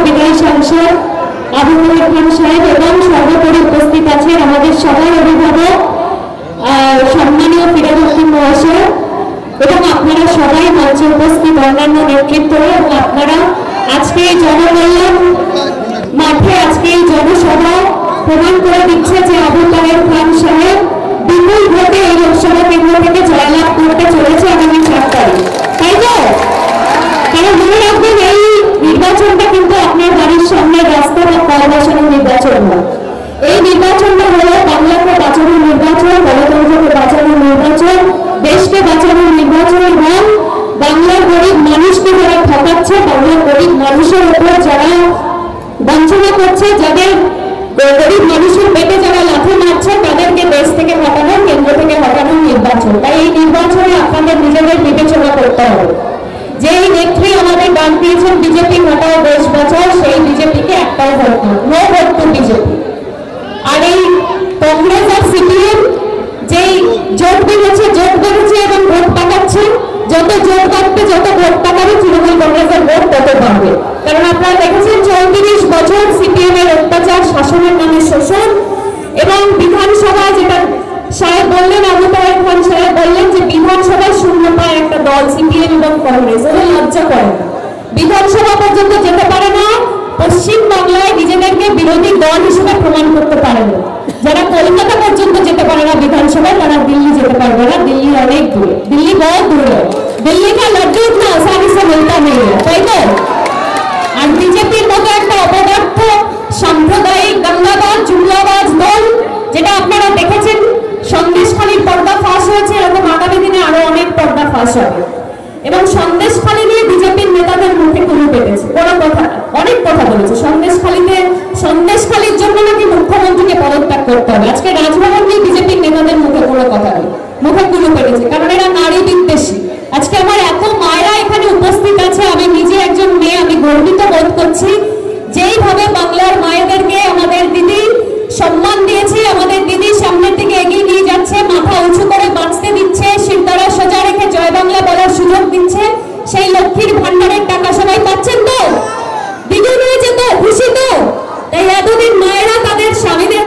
বিদায়ী সাংসদ আবু তাহের খান সাহেব এবং সর্বোপরি উপস্থিত আছেন আমাদের সবার অভিভাবক সম্মানীয় ফিরাদউদ্দিন মহাশয় এবং আপনারা সবাই মঞ্চে উপস্থিত অন্যান্য নেতৃত্ব এবং আপনারা আজকে এই জনকল্যাণ মাঠে আজকে এই জনসভা প্রমাণ করে দিচ্ছে যে আবু তাহের খান সাহেব বিপুল ভোটে এই লোকসভা কেন্দ্র থেকে জয়লাভ করতে চলেছে আগামী 7 তারিখ, তাই তো? কারণ মনে রাখবেন এই নির্বাচনটা কিন্তু আপনার বাড়ির সামনে রাস্তা বা কল বসানোর নির্বাচন না। এই নির্বাচনটা হলো বাংলাকে বাঁচানোর নির্বাচন, গণতন্ত্রকে বাঁচানোর নির্বাচন, দেশকে বাঁচানোর নির্বাচন এবং বাংলার গরিব মানুষকে যারা ঠকাচ্ছে, বাংলার গরিব মানুষের উপর যারা বঞ্চনা করছে, যাদের গরিব মানুষের পেটে যারা লাথি মারছে তাদেরকে দেশ থেকে হটানোর, কেন্দ্র থেকে হটানোর নির্বাচন। তাই এই নির্বাচনে আপনাদের নিজেদের বিবেচনা করতে হবে যে এই নেত্রী আমাদের ডাক দিয়েছেন বিজেপি হটাও দেশ বাঁচাও, সেই বিজেপিকে একটাও vote no vote to BJP. আর এই কংগ্রেস আর সিপিএম যেই জোট বেঁধেছে এবং ভোট পাকাচ্ছে, যত জোট বাড়বে যত ভোট পাকাবে তৃণমূল কংগ্রেসের ভোট তত বাড়বে। কারণ আপনারা দেখেছেন 34 বছর সিপিএম এর অত্যাচার, শাসনের নামে শোষণ এবং বিধানসভায় যেটা সাহেব বললেন, আবু তাহের খান সাহেব বললেন যে বিধানসভায় শূন্যতায় একটা দল সিপিএম এবং কংগ্রেস, ওরা লজ্জা করে না, বিধানসভা পর্যন্ত যেতে পারে না, পশ্চিম বাংলায় নিজেদেরকে বিরোধী দল হিসেবে প্রমাণ করতে পারে না। যারা কলকাতা পর্যন্ত যেতে পারে না বিধানসভায়, তারা দিল্লি যেতে পারবে না। দিল্লি অনেক দূরে, দিল্লি বহুত দূরে, দিল্লি কা লাড্ডু ইতনা আসানি সে মিলতা নেই, তাই তো? আর বিজেপির মতো একটা অপদার্থ সাম্প্রদায়িক দাঙ্গাবাজ জুমলাবাজ দল, যেটা আপনারা দেখেছেন সন্দেশখালীর পর্দা ফাঁস হয়েছে, এরকম আগামী দিনে আরো অনেক পর্দা ফাঁস হবে। এবং সন্দেশখালী নিয়ে বিজেপির নেতাদের মুখে কুলু পেটেছে, কোনো কথা অনেক কথা বলেছে। সন্দেশখালীর জন্য নাকি মুখ্যমন্ত্রীকে পদত্যাগ করতে হবে। আজকে রাজভবন নিয়ে বিজেপির নেতাদের মুখে কোনো কথা নেই, মুখে কুলু পেটেছে, কারণ এরা নারী বিদ্বেষী। আজকে আমার এত মায়েরা এখানে উপস্থিত আছে, আমি নিজে একজন মেয়ে, আমি গর্বিত বোধ করছি যেইভাবে বাংলার মায়েদেরকে আমাদের দিদি সম্মান দিয়েছে, আমাদের দিদি সামনের দিকে এগিয়ে নিয়ে যাচ্ছে, মাথা উঁচু করে বাঁচতে দিচ্ছে, শিরদাঁড়া সোজা রেখে জয় বাংলা বলার সুযোগ দিচ্ছে, সেই লক্ষ্মীর ভান্ডার